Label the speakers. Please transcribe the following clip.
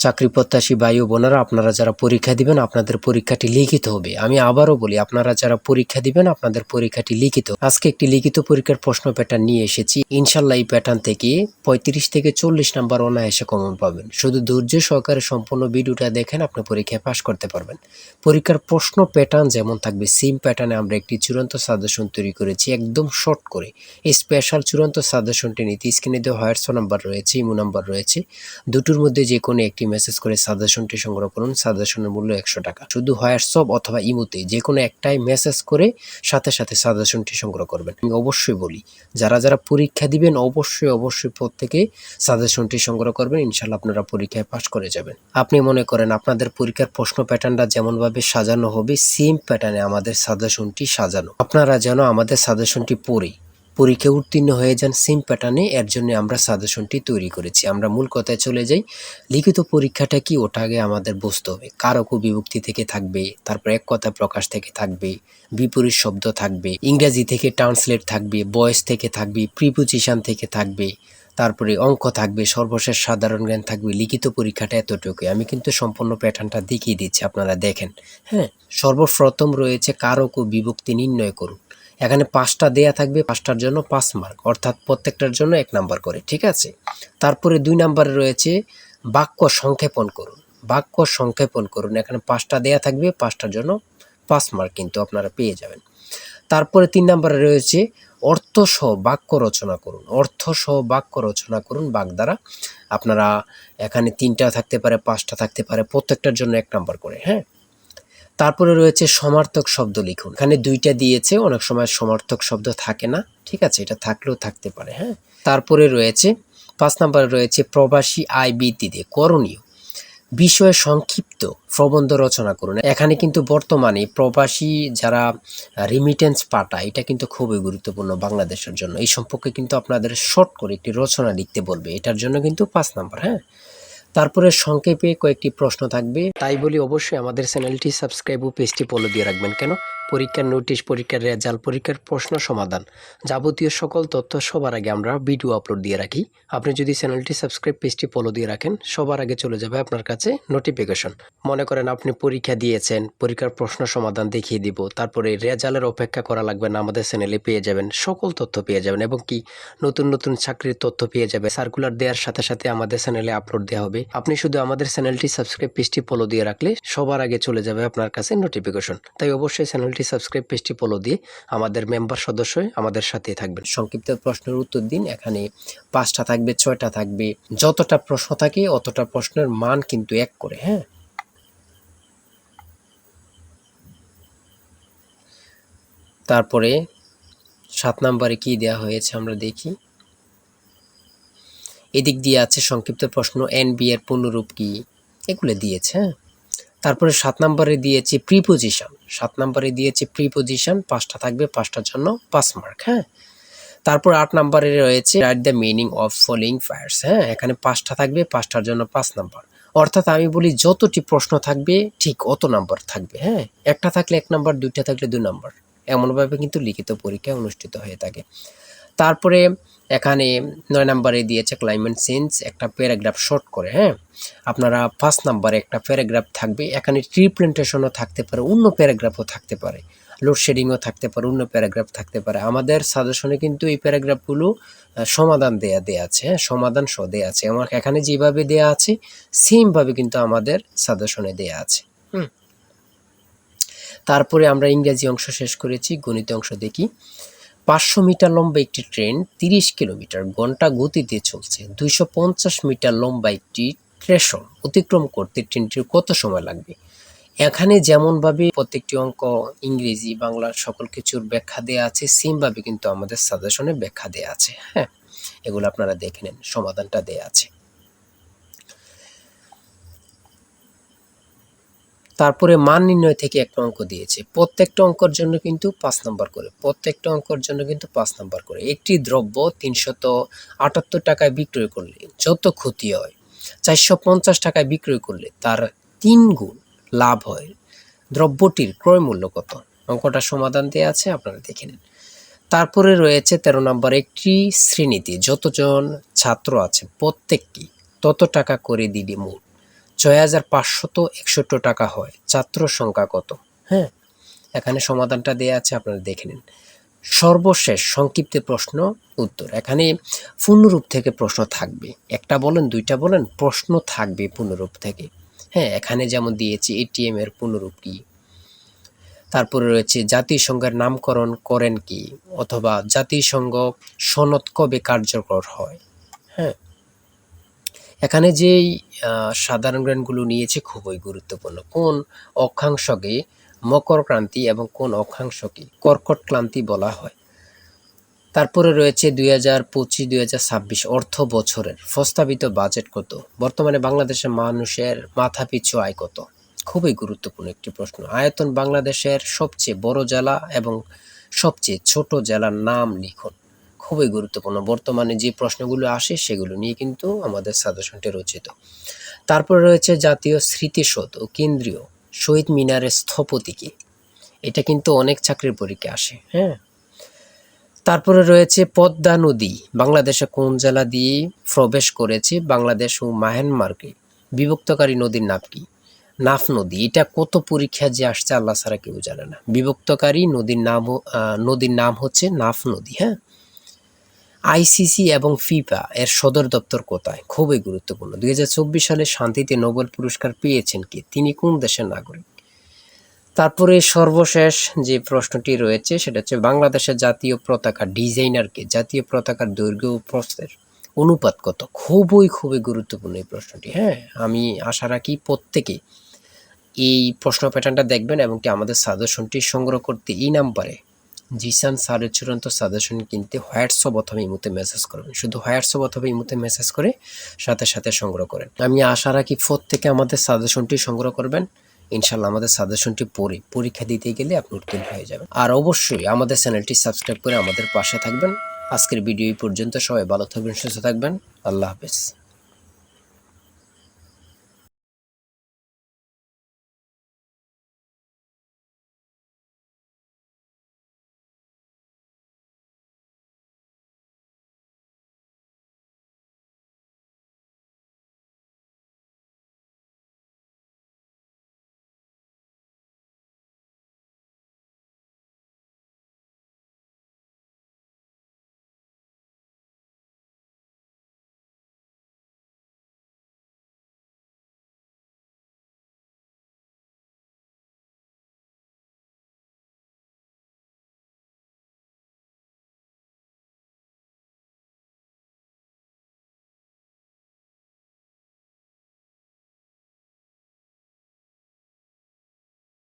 Speaker 1: চাকরি প্রত্যাশী ভাই ও বোনেরা, আপনারা যারা পরীক্ষা দিবেন আপনাদের পরীক্ষাটি লিখিত হবে। আমি আবারও বলি, আপনারা যারা পরীক্ষা দিবেন আপনাদের পরীক্ষাটি লিখিত। আজকে একটি লিখিত পরীক্ষার প্রশ্ন প্যাটার্ন নিয়ে এসেছি। ইনশাল্লাহ এই প্যাটার্ন থেকে 35 থেকে 40 নাম্বার অনায়াসে কমন পাবেন। শুধু ধৈর্য সহকারে সম্পূর্ণ ভিডিওটা দেখেন, আপনি পরীক্ষায় পাশ করতে পারবেন। পরীক্ষার প্রশ্ন প্যাটার্ন যেমন থাকবে সেম প্যাটার্নে আমরা একটি চূড়ান্ত সাজেশন তৈরি করেছি, একদম শর্ট করে। এই স্পেশাল চূড়ান্ত সাজেশনটি নিতে স্ক্রিনে দেওয়া হোয়াটসঅ্যাপ নাম্বার রয়েছে, ইমো নাম্বার রয়েছে, দুটোর মধ্যে যে কোনো একটি মেসেজ করে সাজেশনটি সংগ্রহ করুন। সাজেশনের মূল্য 100 টাকা। শুধু হোয়াটসঅ্যাপ অথবা ইমোতে যে কোনো একটাই মেসেজ করে সাথে সাথে সাজেশনটি সংগ্রহ করবেন। আমি অবশ্যই বলি, যারা যারা পরীক্ষা দিবেন অবশ্যই প্রত্যেকে সাজেশনটি সংগ্রহ করবেন। ইনশাল্লাহ আপনারা পরীক্ষায় পাশ করে যাবেন। আপনি মনে করেন আপনাদের পরীক্ষার প্রশ্ন প্যাটার্নটা যেমনভাবে সাজানো হবে সেম প্যাটার্নে আমাদের সাজেশনটি সাজানো। আপনারা যেন আমাদের সাজেশনটি পড়ে পরীক্ষা উত্তীর্ণ হয়ে যান সেম প্যাটার্নে, এর জন্য আমরা সাজেশনটি তৈরি করেছি। আমরা মূল কথায় চলে যাই। লিখিত পরীক্ষাটা কি, ওটা আগে আমাদের বুঝতে হবে। কারক ও বিভক্তি থেকে থাকবে, তারপর এক কথা প্রকাশ থেকে থাকবে, বিপরীত শব্দ থাকবে, ইংরেজি থেকে ট্রান্সলেট থাকবে, ভয়েস থেকে থাকবে, প্রিপোজিশন থেকে থাকবে, তারপরে অঙ্ক থাকবে, সর্বশেষ সাধারণ জ্ঞান থাকবে। লিখিত পরীক্ষাটা এতটুকুই। আমি কিন্তু সম্পূর্ণ প্যাটার্নটা দেখিয়ে দিচ্ছি, আপনারা দেখেন। হ্যাঁ, সর্বপ্রথম রয়েছে কারক ও বিভক্তি নির্ণয় করুন। এখানে 5টা দেয়া থাকবে, 5টার জন্য 5 মার্ক, অর্থাৎ প্রত্যেকটার জন্য 1 নাম্বার করে, ঠিক আছে। তারপরে 2 নাম্বারে রয়েছে বাক্য সংক্ষেপণ করুন। বাক্য সংক্ষেপণ করুন, এখানে 5টা দেয়া থাকবে, 5টার জন্য 5 মার্ক কিন্তু আপনারা পেয়ে যাবেন। তারপরে 3 নাম্বারে রয়েছে অর্থসহ বাক্য রচনা করুন। অর্থসহ বাক্য রচনা করুন বাক দ্বারা। আপনারা এখানে 3টা থাকতে পারে, 5টা থাকতে পারে, প্রত্যেকটার জন্য 1 নাম্বার করে। হ্যাঁ, তারপরে রয়েছে সমার্থক শব্দ লিখুন। এখানে 2টা দিয়েছে, অনেক সময় সমার্থক শব্দ থাকে না, ঠিক আছে, এটা থাকলেও থাকতে পারে। হ্যাঁ, তারপরে রয়েছে 5 নম্বরে রয়েছে প্রবাসী আয় বৃদ্ধিতে করণীয় বিষয়ে সংক্ষিপ্ত প্রবন্ধ রচনা করুন। এখানে কিন্তু বর্তমানে প্রবাসী যারা রিমিটেন্স পাঠায়, এটা কিন্তু খুবই গুরুত্বপূর্ণ বাংলাদেশের জন্য। এই সম্পর্কে কিন্তু আপনাদের শর্ট করে একটি রচনা লিখতে বলবে, এটার জন্য কিন্তু 5 নাম্বার। হ্যাঁ, তারপরে সংক্ষেপে কয়েকটি প্রশ্ন থাকবে। তাই বলি অবশ্যই আমাদের চ্যানেলটি সাবস্ক্রাইব ও পেজটি ফলো দিয়ে রাখবেন। কেন? পরীক্ষার নোটিশ, পরীক্ষার রেজাল্ট, পরীক্ষার প্রশ্ন সমাধান, যাবতীয় সকল তথ্য সবার আগে আমরা ভিডিও আপলোড দিয়ে রাখি। আপনি যদি চ্যানেলটি সাবস্ক্রাইব, পেজটি ফলো দিয়ে রাখেন, সবার আগে চলে যাবে আপনার কাছে নোটিফিকেশন। মনে করেন আপনি পরীক্ষা দিয়েছেন, পরীক্ষার প্রশ্ন সমাধান দেখিয়ে দিব, তারপরে রেজাল্টের অপেক্ষা করা লাগবে না, আমাদের চ্যানেলে পেয়ে যাবেন, সকল তথ্য পেয়ে যাবেন, এবং কি নতুন নতুন চাকরির তথ্য পেয়ে যাবে। সার্কুলার দেওয়ার সাথে সাথে আমাদের চ্যানেলে আপলোড দেওয়া হবে। আপনি শুধু আমাদের চ্যানেলটি সাবস্ক্রাইব, পেজটি ফলো দিয়ে রাখলে সবার আগে চলে যাবে আপনার কাছে নোটিফিকেশন। তাই অবশ্যই চ্যানেলটি সাবস্ক্রাইব, পেজটি ফলো দিয়ে আমাদের মেম্বার সদস্য আমাদের সাথে থাকবেন। সংক্ষিপ্ত প্রশ্নের উত্তর দিন। এখানে 5টা থাকবে, 6টা থাকবে, যতটা প্রশ্ন থাকে অতটা প্রশ্নের মান কিন্তু 1 করে। হ্যাঁ, তারপরে 7 নম্বরে কি দেওয়া হয়েছে আমরা দেখি। এদিক দিয়ে আছে সংক্ষিপ্ত প্রশ্ন, এনবি এর পূর্ণরূপ কি, এগুলো দিয়েছে। হ্যাঁ, তারপরে 7 নম্বরে দিয়েছে প্রিপোজিশন। 7 নম্বরে দিয়েছে প্রিপোজিশন, 5টা থাকবে, 5টার জন্য 5 মার্ক। হ্যাঁ, তারপর 8 নম্বরে রয়েছে write the meaning of following fires. হ্যাঁ, এখানে 5টা থাকবে, 5টার জন্য 5 নাম্বার। অর্থাৎ আমি বলি যতটি প্রশ্ন থাকবে ঠিক অত নাম্বার থাকবে। হ্যাঁ, একটা থাকলে 1 নাম্বার, 2টা থাকলে 2 নাম্বার, এমনভাবে কিন্তু লিখিত পরীক্ষা অনুষ্ঠিত হয়ে থাকে। তারপরে এখানে 9 নম্বরে দিয়েছে ক্লাইমেট চেঞ্জ, একটা প্যারাগ্রাফ শর্ট করে। হ্যাঁ, আপনারা 5 নম্বরে একটা প্যারাগ্রাফ থাকবে, এখানে ট্রি প্ল্যান্টেশনও থাকতে পারে, অন্য প্যারাগ্রাফও থাকতে পারে, লোডশেডিংও থাকতে পারে, অন্য প্যারাগ্রাফ থাকতে পারে। আমাদের সাজেশনে কিন্তু এই প্যারাগ্রাফগুলো সমাধান দেয়া আছে। হ্যাঁ, সমাধান সহ দেয়া আছে। আমার এখানে যেভাবে দেয়া আছে সেমভাবে কিন্তু আমাদের সাজেশনে দেয়া আছে। তারপরে আমরা ইংরেজি অংশ শেষ করেছি, গণিত অংশ দেখি। 500 মিটার লম্বা একটি ট্রেন 30 কিলোমিটার ঘন্টা গতিতে চলছে। 250 মিটার লম্বা একটি স্টেশন অতিক্রম করতে ট্রেনটির কত সময় লাগবে? এখানে যেমনভাবে প্রত্যেকটি অঙ্ক ইংরেজি, বাংলা সকল কিছুর ব্যাখ্যা দেয়া আছে, সেমভাবে কিন্তু আমাদের সাজেশনে ব্যাখ্যা দেয়া আছে। হ্যাঁ, এগুলো আপনারা দেখে নেন, সমাধানটা দেয়া আছে। তারপরে মান নির্ণয় থেকে একটা অঙ্ক দিয়েছে। প্রত্যেকটা অঙ্কের জন্য কিন্তু 5 নাম্বার করে। প্রত্যেকটা অঙ্কের জন্য কিন্তু 5 নাম্বার করে। একটি দ্রব্য 378 টাকায় বিক্রয় করলে যত ক্ষতি হয়, 450 টাকায় বিক্রয় করলে তার 3 গুণ লাভ হয়। দ্রব্যটির ক্রয় মূল্য কত? অঙ্কটা সমাধান দেয়া আছে, আপনারা দেখে নিন। তারপরে রয়েছে 13 নম্বর, একটি শ্রেণীতে যতজন ছাত্র আছে প্রত্যেকটি তত টাকা করে দিলে মোট ৬,৫৬১ টাকা হয়। ছাত্র সংখ্যা কত? হ্যাঁ, এখানে সমাধানটা দেয়া আছে, আপনারা দেখে নিন। সর্বশেষ সংক্ষিপ্ত প্রশ্ন উত্তর। এখানে পূর্ণরূপ থেকে প্রশ্ন থাকবে, একটা বলেন দুইটা বলেন, প্রশ্ন থাকবে পূর্ণরূপ থেকে। হ্যাঁ, এখানে যেমন দিয়েছি এটিএম এর পূর্ণরূপ কি, তারপরে রয়েছে জাতিসংঘের নামকরণ করেন কি, অথবা জাতিসংঘ সনদ কবে কার্যকর হয়। হ্যাঁ, এখানে যেই সাধারণ জ্ঞানগুলো নিয়েছে খুবই গুরুত্বপূর্ণ। কোন অক্ষাংশকে মকর ক্রান্তি এবং কোন অক্ষাংশকে কর্কট ক্রান্তি বলা হয়। তারপরে রয়েছে 2025-2026 অর্থ বছরের প্রস্তাবিত বাজেট কত। বর্তমানে বাংলাদেশের মানুষের মাথাপিছু আয় কত। খুবই গুরুত্বপূর্ণ একটি প্রশ্ন। আয়তন বাংলাদেশের সবচেয়ে বড় জেলা এবং সবচেয়ে ছোট জেলার নাম লিখুন। খুবই গুরুত্বপূর্ণ। বর্তমানে যে প্রশ্নগুলো আসে সেগুলো নিয়ে কিন্তু আমাদের সাজেশনটি রচিত। তারপরে রয়েছে জাতীয় স্মৃতিসৌধ ও কেন্দ্রীয় শহীদ মিনারের স্থপতি কে। এটা কিন্তু অনেক চাকরির পরীক্ষায় আসে। হ্যাঁ, তারপরে রয়েছে পদ্মা নদী বাংলাদেশে কোন জেলা দিয়ে প্রবেশ করেছে। বাংলাদেশ ও মায়ানমারকে বিভক্তকারী নদীর নাম কি? নাফ নদী। এটা কত পরীক্ষা যে আসছে আল্লাহ ছাড়া কেউ জানে না। বিভক্তকারী নদীর নাম হচ্ছে নাফ নদী। হ্যাঁ, আইসিসি এবং ফিফা এর সদর দপ্তর কোথায়? খুবই গুরুত্বপূর্ণ। 2024 সালে শান্তিতে নোবেল পুরস্কার পেয়েছেন কে? তিনি কোন দেশের নাগরিক? তারপরে সর্বশেষ যে প্রশ্নটি রয়েছে সেটা হচ্ছে বাংলাদেশের জাতীয় পতাকা ডিজাইনার কে? জাতীয় পতাকার দৈর্ঘ্য ও প্রস্থের অনুপাত কত? খুবই গুরুত্বপূর্ণ এই প্রশ্নটি। হ্যাঁ, আমি আশা রাখি প্রত্যেকে এই প্রশ্ন প্যাটার্নটা দেখবেন এবং কি আমাদের সাজেশনটি সংগ্রহ করতে এই নাম্বারে জিসান স্যারের চূড়ান্ত সাজেশন কিনতে হোয়াটসঅ্যাপ অথবা ইমোতে মেসেজ করবেন। শুধু হোয়াটসঅ্যাপ অথবা ইমোতে মেসেজ করে সাথে সংগ্রহ করেন। আমি আশা রাখি প্রত্যেকে আমাদের সাজেশনটি সংগ্রহ করবেন। ইনশাল্লাহ আমাদের সাজেশনটি পড়ে পরীক্ষা দিতে গেলে আপনি উত্তীর্ণ হয়ে যাবেন। আর অবশ্যই আমাদের চ্যানেলটি সাবস্ক্রাইব করে আমাদের পাশে থাকবেন। আজকের ভিডিও এই পর্যন্ত। সবাই ভালো থাকবেন, সুস্থ থাকবেন। আল্লাহ হাফেজ।